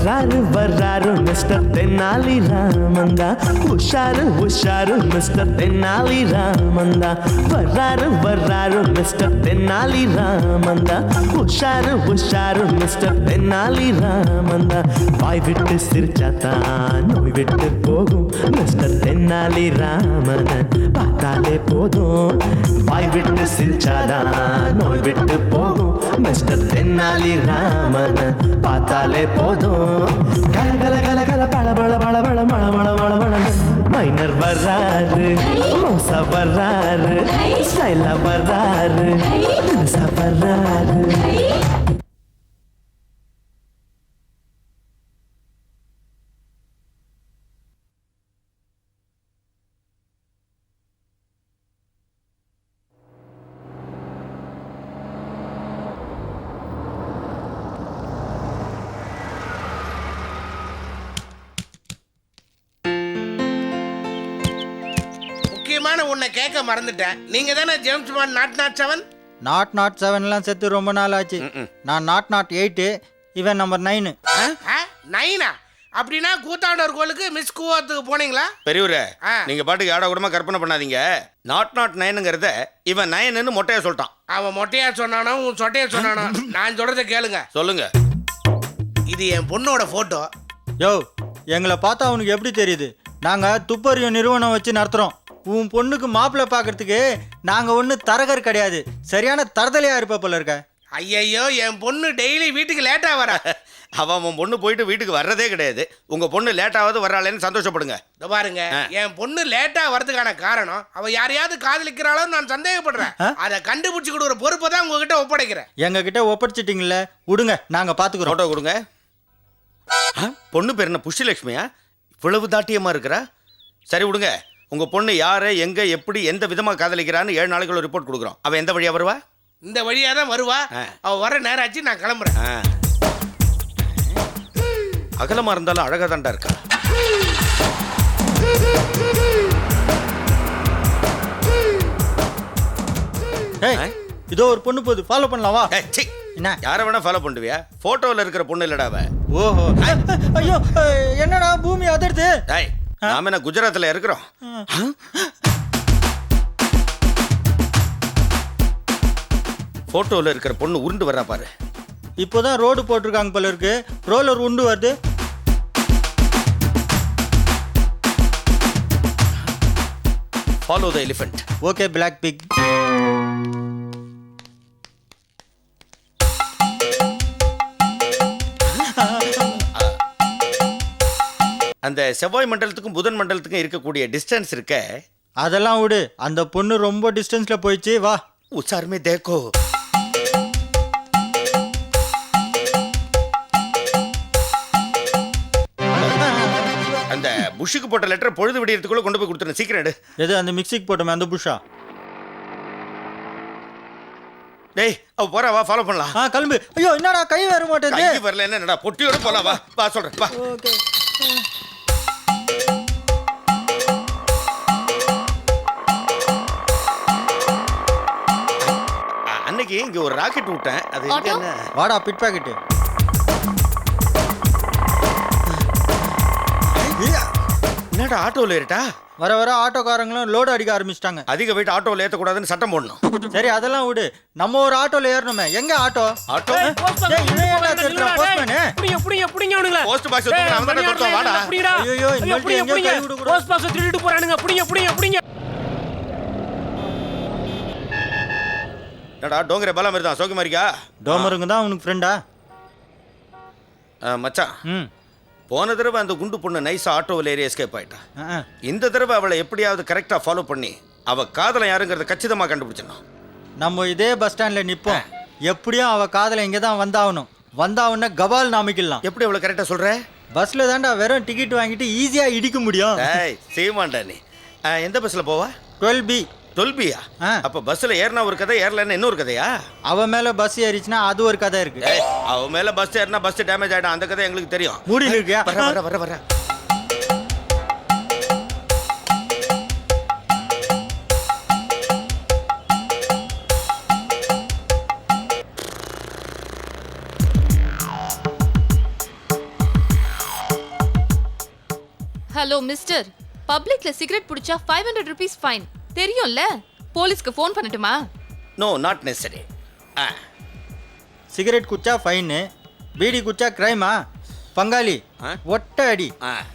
வர்றாரு வர்றாரு மிஸ்டர் தென்னாலி ராமந்தா, உஷாரு உஷாரு மிஸ்டர் தென்னாலி ராமந்தா. வர்றாரு வர்றாரு மிஸ்டர் தென்னாலி ராமந்தா, உஷாரு உஷாரு மிஸ்டர் தென்னாலி ராமந்தா. வாய் விட்டு சிரிச்சாத்தான் நோய் விட்டு போகும் மிஸ்டர் தென்னாலி ராமன் பார்த்தாலே போதும். வாய் விட்டு சிரிச்சாதான் நோய் விட்டு போகும் மிஸ்டர் தென்னாலி ராமன் பார்த்தாலே போதும். கல கல கல கல பழ பழ பழ பழ மழ மழ மழ மழ. மைனர் வர்றாரு, மோசா வர்றாரு, ஸ்டைலா வர்றாரு, தினுசா வர்றாரு. உன்னை கேட்க மறந்துட்டேன். நீங்க தானே ஜேம்ஸ் பாண்ட் நாட் 7? நாட் 7லாம் செத்து ரொம்ப நாள் ஆச்சு. நான் நாட் 8, இவன் நம்பர் 9. 9ஆ? அப்படின்னா கூத்தாண்டவர் கோளுக்கு மிஸ் கூவாத்துக்கு போனீங்களா? பெரியவரே, நீங்க பாட்டுக்கு ஆட கூடமா கற்பனை பண்ணாதீங்க. நாட் 9ங்கிறத இவன் 9ன்னு மொட்டையா சொல்லிட்டான். அவன் மொட்டையா சொன்னானோ உன் சொட்டையா சொன்னானோ, நான் சொல்றதை கேளுங்க. சொல்லுங்க. இது என் பொண்ணோட போட்டோ. யோ, எங்களை பார்த்தா அவனுக்கு எப்படி தெரியுது? நாங்க துப்பறியும் நிறுவனம் வச்சு நடத்துறோம். உன் பொண்ணுக்கு மாப்பிள்ளை பார்க்கறதுக்கு நாங்க ஒண்ணு தரகர் கிடையாது. சரியான தரதலையா இருப்ப போல இருக்க. ஐயையோ, என் பொண்ணு டெய்லி வீட்டுக்கு லேட்டா வர. அவன் பொண்ணு போயிட்டு வீட்டுக்கு வர்றதே கிடையாது. உங்க பொண்ணு லேட்டாவது வர்றாளேன்னு சந்தோஷப்படுங்க. இதோ பாருங்க, என் பொண்ணு லேட்டா வரதுக்கான காரணம் அவ யாரையாவது காதலிக்கிறாளோ நான் சந்தேகப்படுறேன். அதை கண்டுபிடிச்சு கொடுக்குற பொறுப்பை தான் உங்ககிட்ட ஒப்படைக்கிறேன். எங்க கிட்ட ஒப்படைச்சிட்டீங்கல்ல, விடுங்க, நாங்க பாத்துக்கிறோம். போட்டோ கொடுங்க. பொண்ணு பேர் என்ன, புஷ்யலட்சுமியா? இவ்வளவு தாட்டியமா இருக்கிறா? சரி விடுங்க. உங்க பொண்ணு யாரை, எங்க, எப்படி, எந்த விதமா காதலிக்கிறான்னு 7 நாளைக்குள்ள ரிப்போர்ட் கொடுக்குறோம். அவன் எந்த வழியா வருவா? இந்த வழியா தான் வருவா. அவ வர நேரம் ஆச்சு, நான் கிளம்புறேன். அகலமா இருந்தாலும் அழகா தாண்டா இருக்கா. இதோ ஒரு பொண்ணு போகுது, ஃபாலோ பண்ணலாம் வா. என்ன, யாரை வேணா ஃபாலோ பண்ணுவியா? போட்டோல இருக்கிற பொண்ணு இல்லடா அவ. ஓஹோ, ஐயோ என்னடா பூமி அதிர்து. நாம என்ன குஜராத்ல இருக்கிறோம்? போட்டோல இருக்கிற பொண்ணு உருண்டு வர்றா பாரு. இப்போதான் ரோடு போட்டிருக்காங்க போல இருக்கு. ரோலர் உண்டு வருது. Follow the elephant. Okay black pig. அந்த செவ்வாய் மண்டலத்துக்கும் புதன் மண்டலத்துக்கும் இருக்கக்கூடிய டிஸ்டன்ஸ் இருக்க, அதெல்லாம் விடு. அந்த பொண்ணு ரொம்ப டிஸ்டன்ஸ்ல போயிடுச்சு, வா. உசாருமே தேக்கோ. அந்த புஷ்ஷுக்கு போட்ட லெட்டர் பொழுது விடியறதுக்குள்ள கொண்டு போய் கொடுத்துரு. சீக்கிரம் எடு. எது, அந்த மிக்சிக்கு போட்டோமே அந்த புஷ்ஷா? டேய், அவ போறா, வா ஃபாலோ பண்ணலாம். கிளம்பு. ஐயோ, என்னடா கை வர மாட்டேங்குது. கை வரல என்னடா, பொட்டியோட போலாம். வா வா சொல்றேன், வா. ஓகே. அன்னைக்கு இங்க ஒரு ராக்கெட் விட்டேன். அது என்ன? வாடா பிட் பாக்கெட். என்னடா ஆட்டோல ஏறிட்டா? வர வர ஆட்டோக்காரங்களும் லோடு அடிக்க ஆரம்பிச்சிட்டாங்க. அதிக வெயிட் ஆட்டோல ஏத்தக்கூடாதுன்னு சட்டம் போடணும். சரி, அதெல்லாம் விடு. நம்ம ஒரு ஆட்டோல ஏறணுமே. எங்க ஆட்டோ? ஆட்டோ போஸ்ட் பாக்ஸ் நாம தான் கொடுத்தோம். வாடா. ஐயோ, இன்னொரு எங்க கை விடு. போஸ்ட் பாக்ஸ் திருடிட்டு போறானுங்க. புடிங்க. என்னடா டோங்கரே பாலா மாதிரி தான் சோகி மாதிரியா? டோமருங்க தான் உனக்கு ஃப்ரெண்டா? மச்சான், போன தடவை அந்த குண்டு பொண்ணு நைஸா ஆட்டோவில் ஏறி எஸ்கேப் ஆயிட்டா. இந்த தடவை அவளை எப்படியாவது கரெக்டா ஃபாலோ பண்ணி அவ காதலை யாருங்கிறத கச்சிதமா கண்டுபிடிச்சணும். நம்ம இதே பஸ் ஸ்டாண்ட்ல நிப்போம். எப்படியும் அவ காதலை இங்க தான் வந்தாவுன்னு கபால் நாமிக்கலாம். எப்படி அவளை கரெக்டா சொல்ற? பஸ்ல தான்டா வெறும் டிக்கெட் வாங்கிட்டு ஈஸியா இடிக்க முடியும். செய்வான்டா நீ. எந்த பஸ்ல போவா? 12B. 12Bயா? அப்ப பஸ்ல ஏறினா ஒரு கதை, ஏறலன்னா இன்னொரு கதையா? அவ மேல பஸ் ஏறிச்சுன்னா அது ஒரு கதை இருக்கு. அவ மேல பஸ் ஏறினா பஸ் டேமேஜ் ஆயிடும். அந்த கதை எங்களுக்கு தெரியும். மூடி இருக்கியா? வர ஹலோ மிஸ்டர், பப்ளிக்ல சிகரெட் பிடிச்சா 500 rupees ஃபைன் தெரியும்ல? போலீஸ்க்கு ஃபோன் பண்ணட்டுமா? No not necessary. சிகரெட் குச்சா ஃபைனு, பீடி குச்சா கிரைமா? பங்காளி ஒட்ட அடி.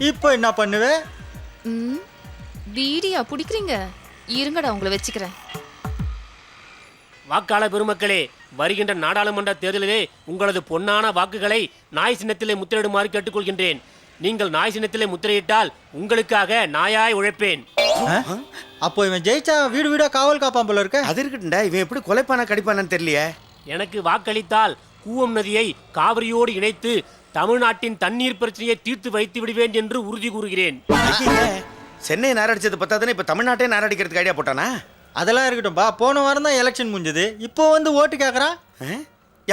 இப்போ என்ன பண்ணுவே? பீடியா பிடிக்கிறீங்க? இருங்கடா உங்களை வச்சுக்கிறேன். வாக்காளர் பெருமக்களே, வருகின்ற நாடாளுமன்ற தேர்தலிலே உங்களது பொன்னான வாக்குகளை நாய் சின்னத்திலே முத்திரையிடுமாறு கேட்டுக்கொள்கின்றேன். நீங்கள் நாய் சின்னத்திலே முத்திரையிட்டால் உங்களுக்காக நாயாய் உழைப்பேன். அப்போ இவன் ஜெயிச்சா வீடு வீடா காவல் காப்பான் போல இருக்க. அது இருக்கட்டும்டா, இவன் எப்படி கொலைப்பானா கடிப்பானான்னு தெரியலையே. எனக்கு வாக்களித்தால் கூவம் நதியை காவிரியோடு இணைத்து தமிழ்நாட்டின் தண்ணீர் பிரச்சனையை தீர்த்து வைத்து விடுவேன் என்று உறுதி கூறுகிறேன். சென்னை நாரடிச்சது பத்தாதுன்னு இப்ப தமிழ்நாட்டே நாரடிக்கிறதுக்கு ஐடியா போட்டானா? அதெல்லாம் இருக்கட்டும்பா, போன வாரம் தான் எலெக்ஷன் முடிஞ்சது, இப்போ வந்து ஓட்டு கேட்குறான்.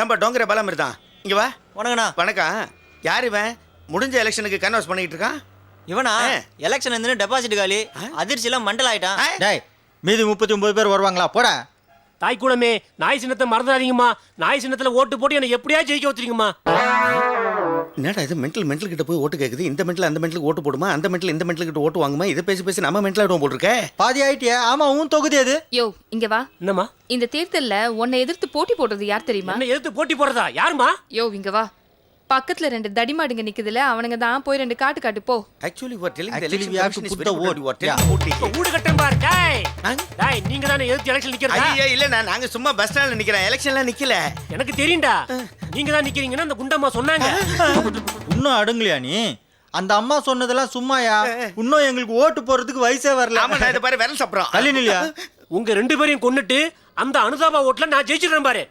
ஏன்பா டோங்கர பலம் இருந்தான்? இங்க வா. வணக்கண்ணா. வணக்கம். யார் இவன்? முடிஞ்ச எலெக்ஷனுக்கு கன்வர்ஸ் பண்ணிட்டு இருக்கான். இவனா எலெக்ஷன் வந்து டெபாசிட் காலி, அதிர்ச்சியெல்லாம் மண்டல் ஆயிட்டான். டேய், மீதி 39 பேர் வருவாங்களா? போட. தாய்க்குளமே, நாய் சின்னத்தை மறந்துடாதீங்கம்மா. நாய் சின்னத்துல ஓட்டு போட்டு என்னை எப்படியா ஜெயிக்க வச்சிருக்கீங்கம்மா. என்னடா இது மென்டல் கிட்ட போய் ஓட்டு கேக்குது? இந்த மென்டல் அந்த மென்டலுக்கு ஓட்டு போடுமா, அந்த மென்டல் இந்த மென்டல் கிட்ட ஓட்டு வாங்குமா? இதை பேசி பேசி நம்ம மென்டல் ஆயிடுவோம் போட்டுருக்க. பாதி ஆயிட்டியா? ஆமா, உன் தொகுதி அது. யோ இங்க வா. என்னம்மா? இந்த தேர்தல்ல உன்னை எதிர்த்து போட்டி போடுறது யார் தெரியுமா? என்ன எதிர்த்து போட்டி போடுறதா? யாருமா? யோ இங்க வா. பக்கத்துல 2 தடிமாடுங்க நிக்குதுல, அவனுங்க தான் போய் 2 காட்டு போ. Actually we are telling the Actually, election we have to commission is put very the good. vote. You are telling vote. இப்ப ஊடு கட்டன் பாரு. டேய் நீங்க தானே எதிர்த்து எலெக்ஷன் நிக்கிறதா? ஐயா இல்ல, நாங்க சும்மா பஸ் ஸ்டாண்ட்ல நிக்கிறேன், எலெக்ஷன்ல நிக்கல. எனக்கு தெரியும்டா, நீங்க தான் நிக்கிறீங்கன்னு அந்த குண்டம்மா சொன்னாங்க. இன்னும் அடுங்கலையா நீ? அந்த அம்மா சொன்னதெல்லாம் சும்மாயா? இன்னும் எங்களுக்கு ஓட்டு போறதுக்கு வயசே வரல. ஆமா, நான் இத பாரு விரல் சாப்பிடுறோம். தள்ளி நில்லையா? உங்க 2 பேரையும் கொன்னுட்டு அந்த அனுதாபா ஓட்ல நான் ஜெயிச்சிடுறேன் பாரு.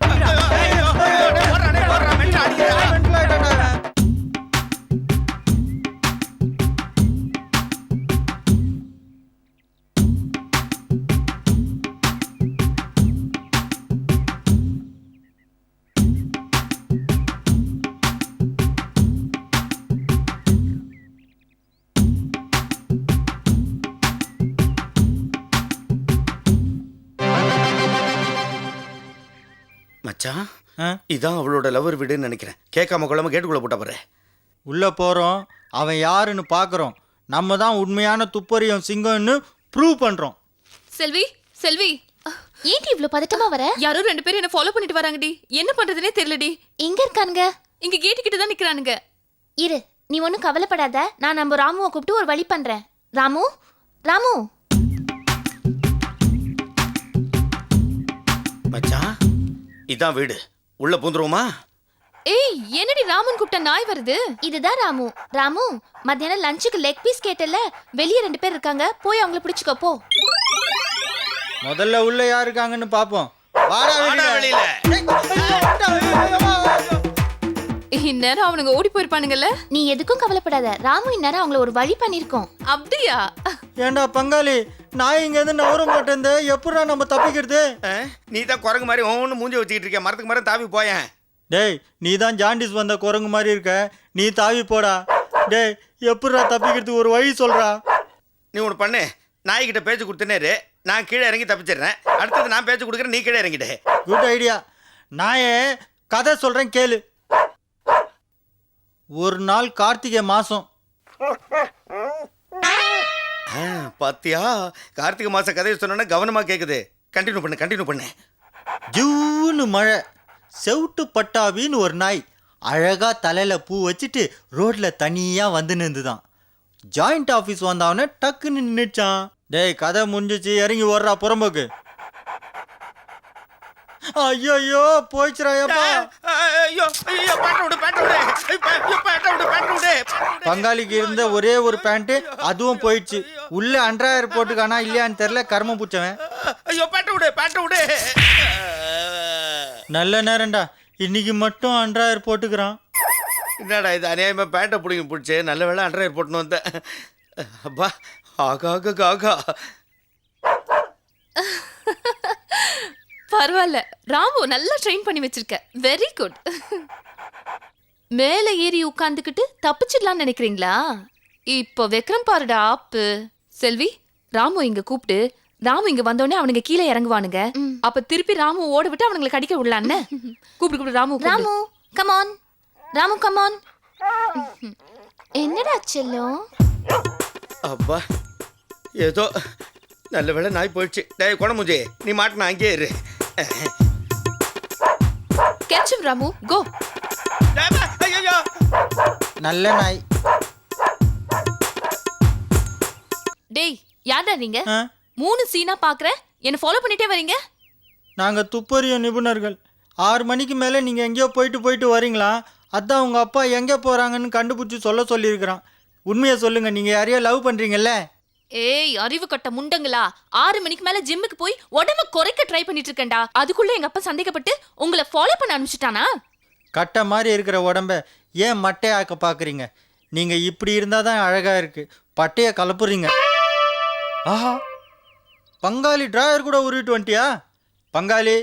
மச்சான், இதான் அவளோட லவர் வீடுன்னு நினைக்கிறேன். கேட்காம கொள்ளாம கேட்டுக்குள்ள போட்டா பாரு. உள்ள போறோம், அவன் யாருன்னு பாக்குறோம். நம்ம தான் உண்மையான துப்பறியும் சிங்கம்னு ப்ரூவ் பண்றோம். செல்வி ஏன்டி இவ்ளோ பதட்டமா வர? யாரோ 2 பேரும் என்ன ஃபாலோ பண்ணிட்டு வராங்கடி. என்ன பண்றதுனே தெரியலடி. எங்க இருக்கானுங்க? இங்க கேட் கிட்ட தான் நிக்கறானுங்க. இரு, நீ ஒண்ணும் கவலைப்படாத, நான் நம்ம ராமுவை கூப்பிட்டு ஒரு வழி பண்றேன். ராமு மச்சான், இதான் வீடு. உள்ள பூந்துருவோமா? ஏய், என்னடி ராமன் கூப்பிட்ட நாய் வருது? இதுதான் ராமு, மத்தியானம் லஞ்சுக்கு லெக் பீஸ் கேட்டல, வெளியே 2 பேர் இருக்காங்க, போய் அவங்கள பிடிச்சுக்கோ போ. முதல்ல உள்ள யார் இருக்காங்கன்னு பாப்போம். வாடா வெளியில. இந்நேரம் அவனுங்க ஓடி போயிருப்பானுங்கல்ல. நீ எதுக்கும் கவலைப்படாத, ராமு இந்நேரம் அவங்கள ஒரு வழி பண்ணிருக்கோம். அப்படியா? ஏண்டா பங்காளி, நான் இங்க இருந்து நவர மாட்டேன், எப்படா நம்ம தப்பிக்கிறது? நீ தான் குரங்கு மாதிரி ஒவ்வொன்று மூஞ்சி வச்சுக்கிட்டு இருக்க. மரத்துக்கு மரம் தாவி போயேன். டேய், நீ தான் ஜாண்டிஸ் வந்த குரங்கு மாதிரி இருக்க, நீ தாவி போடா. டேய், எப்படா தப்பிக்கிறதுக்கு ஒரு வழி சொல்றா. நீ ஒன்று பண்ணு, நாய்கிட்ட பேச்சு கொடுத்தனேரு, நான் கீழே இறங்கி தப்பிச்சிடுறேன். அடுத்தது நான் பேச்சு கொடுக்குறேன், நீ கீழே இறங்கிடு. Good idea. நாயே, கதை சொல்றேன் கேளு. ஒரு நாள் கார்த்திகை மாசம். பாத்தியா, கார்த்திகை மாச கதையை சொன்னா கவனமா கேக்குது. கண்டினியூ பண்ணு. ஜூன்னு மழை. செவுட்டு பட்டாபின்னு ஒரு நாய் அழகா தலையில பூ வச்சுட்டு ரோட்ல தனியா வந்து நின்றுதான். ஜாயிண்ட் ஆபீஸ் வந்தவன டக்குன்னு நின்னுச்சான். டேய், கதை முடிஞ்சிச்சு, இறங்கி ஓடுறா புறம்போக்கு. ஐயோ போயிச்சுராயப்பா. பங்காளிக்கு இருந்த ஒரே ஒரு பேண்ட், அதுவும் போயிடுச்சு. உள்ள அண்டர்வேர் போட்டுக்கானா இல்லையான்னு தெரியல, கர்ம பூச்சவன். நல்ல நேரம்டா, இன்னைக்கு மட்டும் அண்டர்வேர் போட்டுக்கிறான். என்னடா இது அநியாயமா பேட்டை பிடிங்க பிடிச்சி. நல்ல வேளை அண்டர்வேர் போட்டுன்னு வந்தேன். அப்பா, ஆகா. பரவாயில்ல, ராமு நல்லா ட்ரெயின் பண்ணி வச்சிருக்க. Very good. மேல ஏறி உட்கார்ந்துக்கிட்டு தப்பிச்சிடலாம்னு நினைக்கிறீங்களா? இப்போ வைக்கிறேன் பாருடா ஆப்பு. செல்வி, ராமு இங்க கூப்பிட்டு, ராமு இங்க வந்தோடனே அவனுங்க கீழே இறங்குவானுங்க. அப்ப திருப்பி ராமு ஓட விட்டு அவனுங்களை கடிக்க விடலான்னு கூப்பிடு. Ramu come on. என்னடா செல்லம்? அப்பா ஏதோ நல்ல வேளை நாய் போயிடுச்சு. டேய் குணமுஜி, நீ மாட்டின அங்கேயே இரு. Catch him, Ramu. Go. ஐயோ, நல்ல நாய். டேய் யாரா நீங்க ஆ? 3 சீனா பாக்குறேன் என்ன ஃபாலோ பண்ணிட்டே வரீங்க. நாங்க துப்பறியும் நிபுணர்கள். 6 மணிக்கு மேலே நீங்க எங்கேயோ போயிட்டு வரீங்களா? அதான் உங்க அப்பா எங்க போறாங்கன்னு கண்டுபிடிச்சி சொல்லியிருக்கிறான். உண்மையை சொல்லுங்க, நீங்க யாரையோ லவ் பண்றீங்கல்ல? ஏய் அறிவு கட்ட முண்டங்களா, 6 மணிக்கு மேல ஜிம்முக்கு போய் உடம்ப குறைக்க ட்ரை பண்ணிட்டு இருக்கேன்டா. அதுக்குள்ள எங்க அப்பா சந்தேகப்பட்டு உங்களை ஃபாலோ பண்ண அனுப்பிச்சிட்டானா? கட்டை மாதிரி இருக்கிற உடம்ப ஏன் மட்டையாக்க பார்க்குறீங்க? நீங்கள் இப்படி இருந்தால் தான் அழகாக இருக்குது. பட்டையை கலப்புறீங்க. ஆஹா, பங்காளி டிராயர் கூட உருவிட்டு வந்துட்டியா? பங்காளி,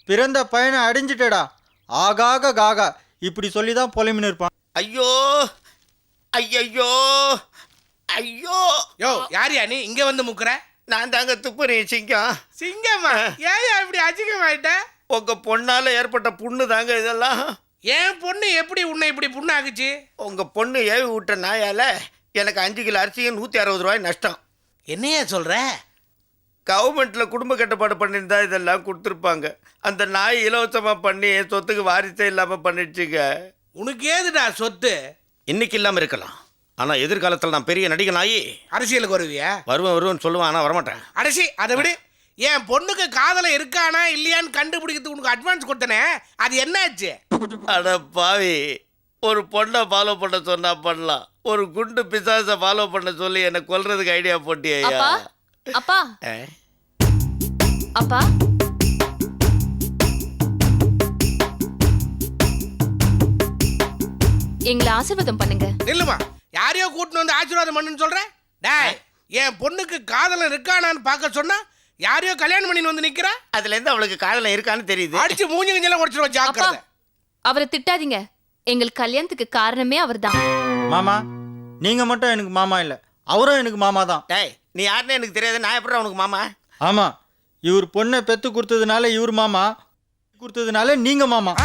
பிறந்த பையனை அடைஞ்சிட்டடா. ஆகாக காகா இப்படி சொல்லி தான் புலம்பின்னு இருப்பான். ஐயோ ஐயோ ஐயோ. யோ யாரியா நீ இங்க வந்து முக்குற? நான் தாங்க துப்புறேன் சிங்கம். சிங்கம்மா, ஏன் இப்படி அசிங்கமாயிட்ட? உங்க பொண்ணால ஏற்பட்ட புண்ணு தாங்க இதெல்லாம். என் பொண்ணு எப்படி உன்னை இப்படி புண்ணு ஆகுச்சு? உங்க பொண்ணு ஏவி விட்ட நாயால எனக்கு 5 கிலோ அரிசியும் 160 ரூபாய் நஷ்டம். என்னையா சொல்ற? கவர்மெண்ட்ல குடும்ப கட்டுப்பாடு பண்ணியிருந்தா இதெல்லாம் கொடுத்துருப்பாங்க. அந்த நாய் இலவசமா பண்ணி என் சொத்துக்கு வாரிசே இல்லாம பண்ணிடுச்சுங்க. உனக்கு ஏதுடா சொத்து? இன்னைக்கு இல்லாம இருக்கலாம், ஆனா எதிர்காலத்தில் நான் பெரிய நடிகன் ஆகி அரசியலுக்கு வருவியா? வருவேன் சொல்லுவேன், ஆனா வரமாட்டேன். அடசி அதை விடு. என் பொண்ணுக்கு காதல இருக்கானா இல்லையான்னு கண்டுபிடிக்கிறதுக்கு உனக்கு அட்வான்ஸ் கொடுத்தனே, அது என்னாச்சு? அட பாவி, ஒரு பொண்ணை ஃபாலோ பண்ண சொன்னா பண்ணலாம், ஒரு குண்டு பிசாசை ஃபாலோ பண்ண சொல்லி என்னை கொல்றதுக்கு ஐடியா போட்டியா? அப்பா அப்பா அப்பா எங்களை ஆசீர்வாதம் பண்ணுங்க. நில்லுமா, யாரையோ கூட்டின்னு வந்து ஆசீர்வாதம் பண்ணுன்னு சொல்ற? டேய், என் பொண்ணுக்கு காதல இருக்கானான்னு பார்க்க சொன்னா யாரையோ கல்யாணம் பண்ணின்னு வந்து நிக்கிறா. அதுல இருந்து அவளுக்கு காதல இருக்கான்னு தெரியுது. அடிச்சு மூஞ்சி கிஞ்செல்லாம் உடைச்சிருவா, அப்பா ஜாக்கிரதை. அவரை திட்டாதீங்க. எங்கள் கல்யாணத்துக்கு காரணமே அவர்தான். மாமா, நீங்கள் மட்டும் எனக்கு மாமா இல்லை, அவரும் எனக்கு மாமா தான். டேய், நீ யாருன்னு எனக்கு தெரியாது, நான் எப்படி உனக்கு மாமா? ஆமாம், இவர் பொண்ணை பெற்று கொடுத்ததுனால இவர் மாமா, கொடுத்ததுனால நீங்கள் மாமா.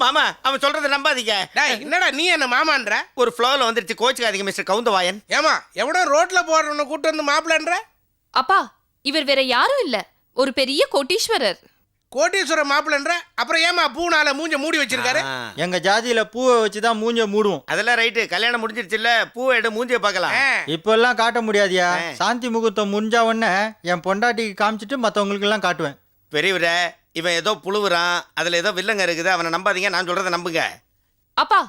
மாமா, அவன் சொல்றதை நம்பாதீங்க. டேய், என்னடா நீ என்ன மாமான்ற? ஒரு ஃப்ளோவில் வந்துருச்சு, கோச்சுக்காதீங்க மிஸ்டர் கவுந்தவாயன். ஏமா எவனோ ரோட்ல போறவனை கூட்டு வந்து மாப்பிள்ளன்ற? அப்பா இவர் வேற யாரும் இல்ல, ஒரு பெரிய கோட்டீஸ்வரர். கோட்டீஸ்வர மாப்பிள்ளன்ற? அப்புறம் ஏமா பூனால மூஞ்ச மூடி வச்சிருக்காரு? எங்கள் ஜாதியில் பூவை வச்சு தான் மூஞ்ச மூடுவோம். அதெல்லாம் ரைட்டு, கல்யாணம் முடிஞ்சிருச்சுல்ல, பூவை எடு மூஞ்சியை பார்க்கலாம். இப்பெல்லாம் காட்ட முடியாதியா? சாந்தி முகூர்த்தம் முடிஞ்ச உடனே என் பொண்டாட்டிக்கு காமிச்சிட்டு மற்றவங்களுக்கெல்லாம் காட்டுவேன். பெரியவரே, இவன் ஏதோ புழுவுறான், அதுல ஏதோ வில்லங்க இருக்குது, அவனை நம்பாதீங்க, நான் சொல்றதை நம்புங்க. அப்பா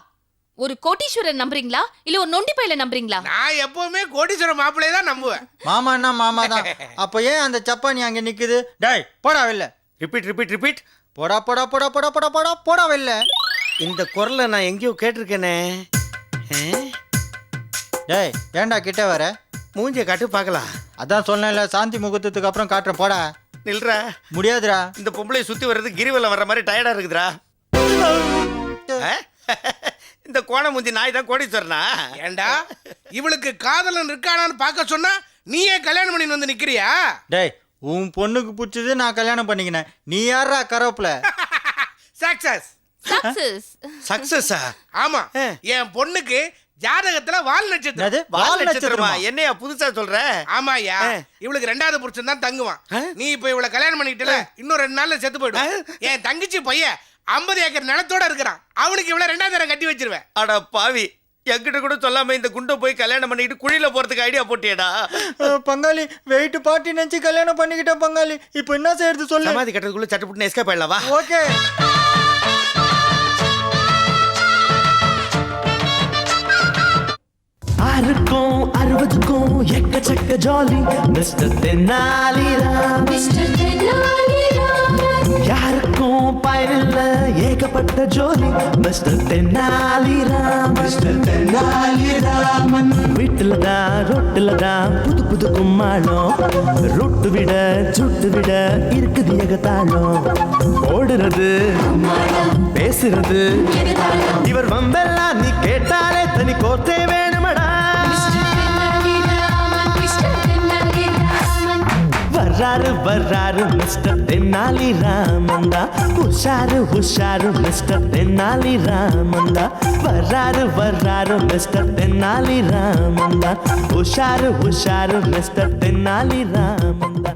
ஒரு கோட்டீஸ்வரர் நம்புறீங்களா இல்ல ஒரு நொண்டி பையில நம்புறீங்களா? நான் எப்பவுமே கோட்டீஸ்வர மாப்பிள்ளையே தான் நம்புவேன். மாமான்னா மாமா தான். அப்போ ஏன் அந்த சப்பானி அங்கே நிற்குது? டேய் போடா வெளில. ரிப்பீட். போடா போடா போடா போடா போடா போடா போடா வெளில. இந்த குரலை நான் எங்கேயோ கேட்டிருக்கேனே. டேய் ஏன்டா கிட்ட வர? மூஞ்சியை காட்டு பார்க்கலாம். அதான் சொன்னேன்ல, சாந்தி முகூர்த்தத்துக்கு அப்புறம் காட்டுறேன், போடா. நில்றா. முடியாதுடா. இந்த பொம்பளை சுத்தி வர்றது கிரிவலம் வர்ற மாதிரி டயர்டா இருக்குதுடா. இந்த கோண மூஞ்சி நாய் தான் கோடீஸ்வரனா? ஏண்டா இவளுக்கு காதலன் இருக்கானான்னு பார்க்க சொன்னா நீயே கல்யாணம் பண்ணி வந்து நிக்கிறியா? டேய், உன் பொண்ணுக்கு பிடிச்சது நான் கல்யாணம் பண்ணிக்கினேன், நீ யாரா கரோப்ல? சக்சஸ். சக்சஸா? ஆமா, என் பொண்ணுக்கு ஜாதகத்துல வால் நட்சத்திரம். என்னது? வால் நட்சத்திரமா? என்னையா புதுசா சொல்ற? ஆமாயா, இவளுக்கு 2வது புருஷன் தான் தங்குவான். நீ இப்ப இவளை கல்யாணம் பண்ணிக்கிட்டல, இன்னும் 2 நாள்ல செத்து போயிடும். என் தங்கச்சி பையன் 50 ஏக்கர் நிலத்தோட இருக்கிறான், அவனுக்கு இவளை 2வது தரம் கட்டி வச்சிருவேன். அட பாவி, என்கிட்ட கூட சொல்லாம இந்த குண்டை போய் கல்யாணம் பண்ணிக்கிட்டு குழியில போறதுக்கு ஐடியா போட்டியடா. பங்காளி, வெயிட் பார்ட்டி நினைச்சு கல்யாணம் பண்ணிக்கிட்டேன் பங்காளி. இப்போ என்ன செய்யறது சொல்லு. சமாதி கட்டுறதுக்குள்ள சட்டுப்புட்டு எஸ்கேப் ஆயிடலாம் வா. ஓகே. ஆறுக்கும் 60க்கும் எக்கச்சக்க ஜாலி மிஸ்டர் தென்னாலிராம். யாருக்கும் பயனில்ல ஏகப்பட்ட ஜோலி மிஸ்டர் தென்னாலிராம். வீட்டுல தான் ரொட்டுல தான் புது புது கும்மாளம், ரொட்டு விட சுட்டு விட இருக்குது ஏகத்தாளம். ஓடுறது பேசுறது இவர் வம்பெல்லாம் நீ கேட்டாலே தனி கோத்தே வேணுமடா. வர்ற வர்றாரு வர்றாரு மிஸ்டர் தென்னாலி ராமந்தா உஷாரு உஷாரு மிஸ்டர் தென்னாலி ராமந்தா வர்றாரு வர்றாரு மிஸ்டர் தென்னாலி ராமந்தா உஷாரு உஷாரு மிஸ்டர் தென்னாலி ராமந்தா